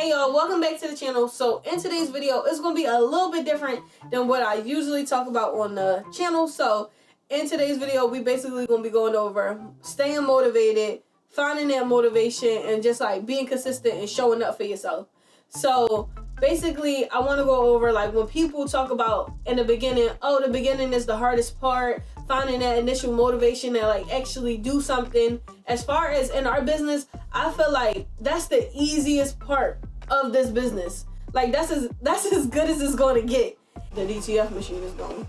Hey y'all, welcome back to the channel. So in today's video, it's going to be a little bit different than what I usually talk about on the channel. So in today's video, we basically going to be going over staying motivated, finding that motivation, and just like being consistent and showing up for yourself. So basically, I want to go over like when people talk about in the beginning, oh, the beginning is the hardest part, finding that initial motivation to like actually do something. As far as in our business, I feel like that's the easiest part of this business. Like that's as good as it's going to get. The DTF machine is going.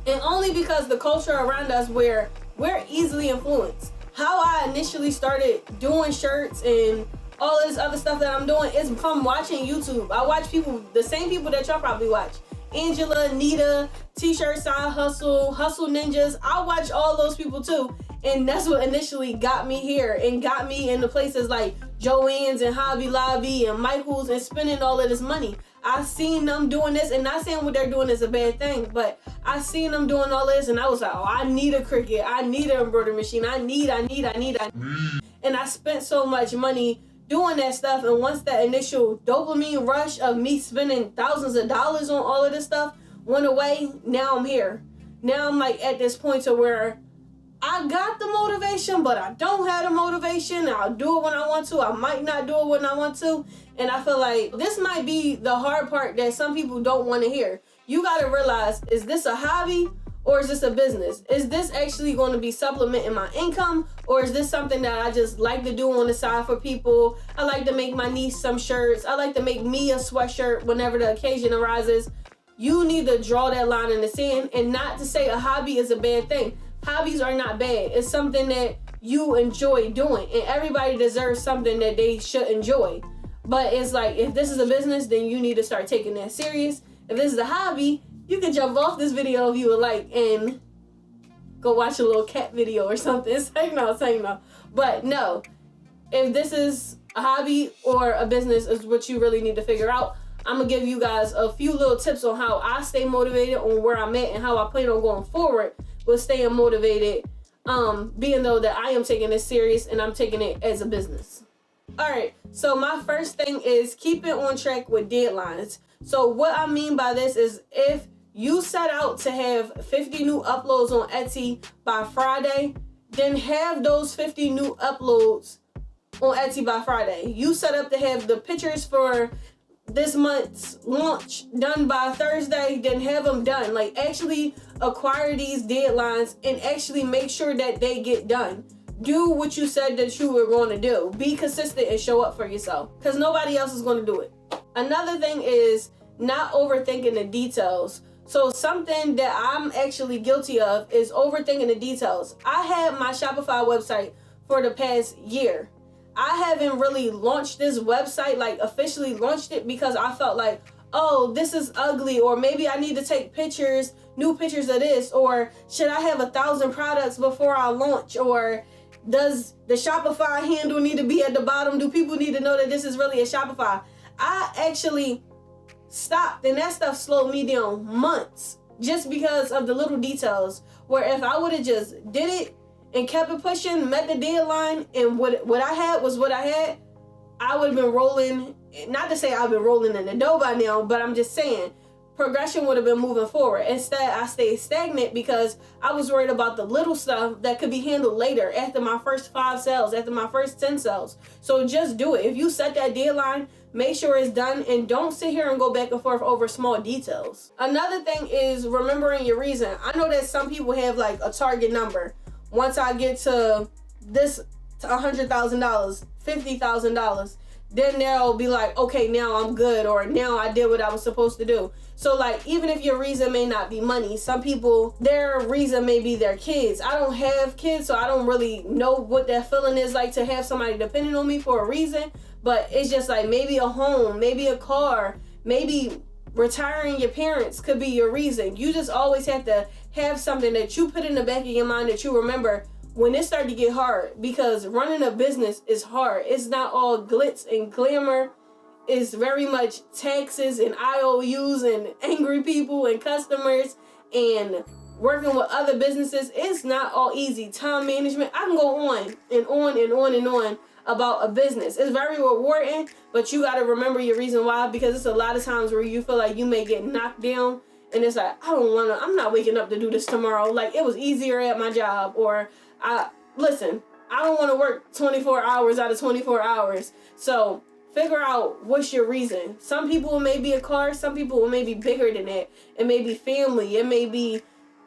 And only because the culture around us where we're easily influenced. How I initially started doing shirts and all this other stuff that I'm doing is from watching YouTube. I watch people, the same people that y'all probably watch. Angela, Nita, T-Shirt Side Hustle, Hustle Ninjas. I watch all those people too. And that's what initially got me here and got me into places like Joann's and Hobby Lobby and Michael's and spending all of this money. I seen them doing this, and not saying what they're doing is a bad thing, but I seen them doing all this and I was like, oh, I need a Cricut. I need an embroidery machine. I need. And I spent so much money doing that stuff, and once that initial dopamine rush of me spending thousands of dollars on all of this stuff went away, now I'm here. Now I'm like at this point to where I got the motivation, but I don't have the motivation. I'll do it when I want to. I might not do it when I want to. And I feel like this might be the hard part that some people don't want to hear. You got to realize, is this a hobby? Or is this a business? Is this actually going to be supplementing my income? Or is this something that I just like to do on the side for people? I like to make my niece some shirts. I like to make me a sweatshirt whenever the occasion arises. You need to draw that line in the sand, and not to say a hobby is a bad thing. Hobbies are not bad. It's something that you enjoy doing, and everybody deserves something that they should enjoy. But it's like, if this is a business, then you need to start taking that serious. If this is a hobby, you can jump off this video if you would like and go watch a little cat video or something. Say no. But no, if this is a hobby or a business is what you really need to figure out. I'm going to give you guys a few little tips on how I stay motivated, on where I'm at, and how I plan on going forward with staying motivated, being though that I am taking this serious and I'm taking it as a business. Alright, so my first thing is keeping on track with deadlines. So what I mean by this is, if you set out to have 50 new uploads on Etsy by Friday, then have those 50 new uploads on Etsy by Friday. You set up to have the pictures for this month's launch done by Thursday, then have them done. Like, actually acquire these deadlines and actually make sure that they get done. Do what you said that you were going to do. Be consistent and show up for yourself, because nobody else is going to do it. Another thing is not overthinking the details. So something that I'm actually guilty of is overthinking the details. I had my Shopify website for the past year. I haven't really launched this website, like officially launched it, because I felt like, oh, this is ugly, or maybe I need to take pictures, new pictures of this, or should I have 1,000 products before I launch, or does the Shopify handle need to be at the bottom? Do people need to know that this is really a Shopify? I actually stopped, and that stuff slowed me down months just because of the little details, where if I would have just did it and kept it pushing, met the deadline, and what I had was what I had, I would have been rolling. Not to say I've been rolling in the dough by now, but I'm just saying progression would have been moving forward. Instead, I stayed stagnant because I was worried about the little stuff that could be handled later, after my first 5 sales, after my first 10 sales. So just do it. If you set that deadline, make sure it's done, and don't sit here and go back and forth over small details. Another thing is remembering your reason. I know that some people have like a target number. Once I get to this, to $100,000, $50,000, then they'll be like, okay, now I'm good, or now I did what I was supposed to do. So like, even if your reason may not be money, some people, their reason may be their kids. I don't have kids, so I don't really know what that feeling is like to have somebody depending on me for a reason. But it's just like, maybe a home, maybe a car, maybe retiring your parents could be your reason. You just always have to have something that you put in the back of your mind that you remember when it started to get hard, because running a business is hard. It's not all glitz and glamour. It's very much taxes and IOUs and angry people and customers and working with other businesses. It's not all easy. Time management. I can go on and on and on and on about a business. It's very rewarding, but you got to remember your reason why, because it's a lot of times where you feel like you may get knocked down and it's like, I'm not waking up to do this tomorrow. Like, it was easier at my job, or I don't want to work 24 hours out of 24 hours. So figure out what's your reason. Some people it may be a car, some people it may be bigger than that. It may be family, it may be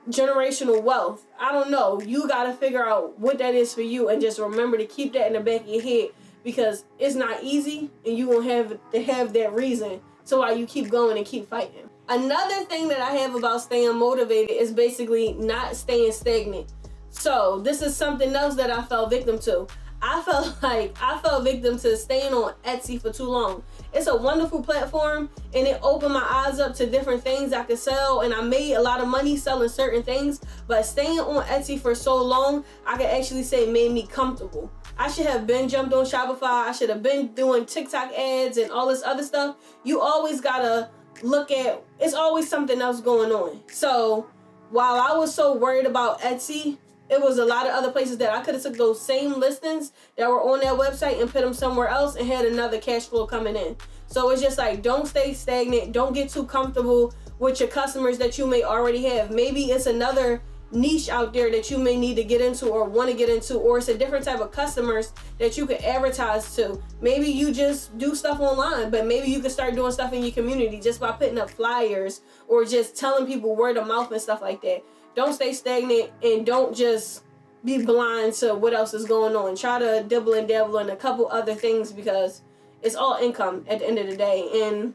generational wealth. I don't know. You got to figure out what that is for you, and just remember to keep that in the back of your head, because it's not easy and you won't have to have that reason. So why you keep going and keep fighting. Another thing that I have about staying motivated is basically not staying stagnant. So this is something else that I fell victim to. I fell victim to staying on Etsy for too long. It's a wonderful platform, and it opened my eyes up to different things I could sell, and I made a lot of money selling certain things. But staying on Etsy for so long, I could actually say made me comfortable. I should have been jumped on Shopify. I should have been doing TikTok ads and all this other stuff. You always gotta look at, it's always something else going on. So while I was so worried about Etsy, it was a lot of other places that I could have took those same listings that were on that website and put them somewhere else and had another cash flow coming in. So it's just like, don't stay stagnant. Don't get too comfortable with your customers that you may already have. Maybe it's another niche out there that you may need to get into or want to get into, or it's a different type of customers that you could advertise to. Maybe you just do stuff online, but maybe you could start doing stuff in your community just by putting up flyers or just telling people word of mouth and stuff like that. Don't stay stagnant, and don't just be blind to what else is going on. Try to dibble and dabble in a couple other things, because it's all income at the end of the day. And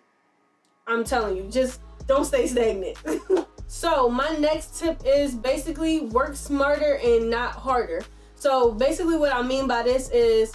I'm telling you, just don't stay stagnant. So my next tip is basically work smarter and not harder. So basically what I mean by this is,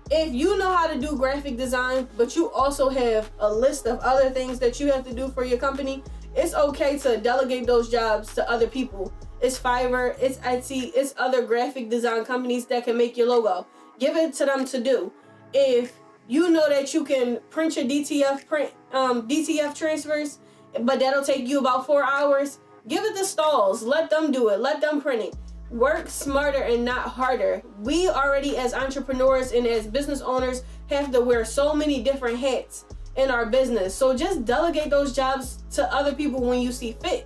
if you know how to do graphic design, but you also have a list of other things that you have to do for your company, it's okay to delegate those jobs to other people. It's Fiverr, it's Etsy, it's other graphic design companies that can make your logo. Give it to them to do. If you know that you can print your DTF transfers, but that'll take you about 4 hours, give it to Stalls. Let them do it. Let them print it. Work smarter and not harder. We already, as entrepreneurs and as business owners, have to wear so many different hats in our business. So just delegate those jobs to other people when you see fit.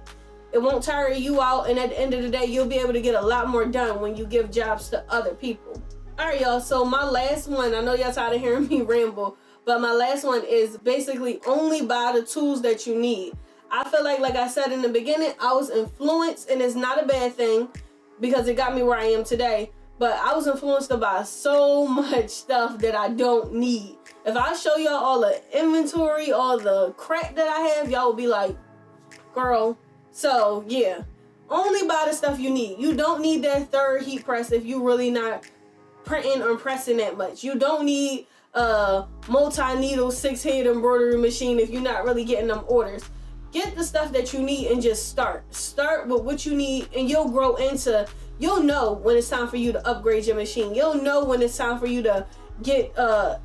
It won't tire you out, and at the end of the day, you'll be able to get a lot more done when you give jobs to other people. Alright, y'all, so my last one, I know y'all tired of hearing me ramble, but my last one is basically only buy the tools that you need. I feel like I said in the beginning, I was influenced, and it's not a bad thing because it got me where I am today, but I was influenced to buy so much stuff that I don't need. If I show y'all all the inventory, all the crap that I have, y'all will be like, girl. So yeah, only buy the stuff you need. You don't need that third heat press if you really not printing or pressing that much. You don't need a multi-needle 6-head embroidery machine if you're not really getting them orders. Get the stuff that you need and just start. Start with what you need, and you'll grow into, you'll know when it's time for you to upgrade your machine. You'll know when it's time for you to get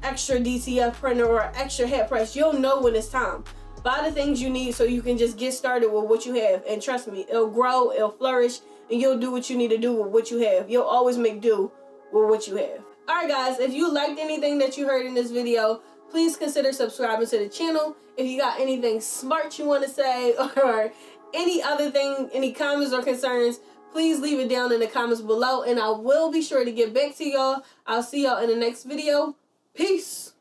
extra DTF printer or extra head press. You'll know when it's time. Buy the things you need so you can just get started with what you have. And trust me, it'll grow, it'll flourish, and you'll do what you need to do with what you have. You'll always make do with what you have. Alright guys, if you liked anything that you heard in this video, please consider subscribing to the channel. If you got anything smart you want to say, or any other thing, any comments or concerns, please leave it down in the comments below, and I will be sure to get back to y'all. I'll see y'all in the next video. Peace.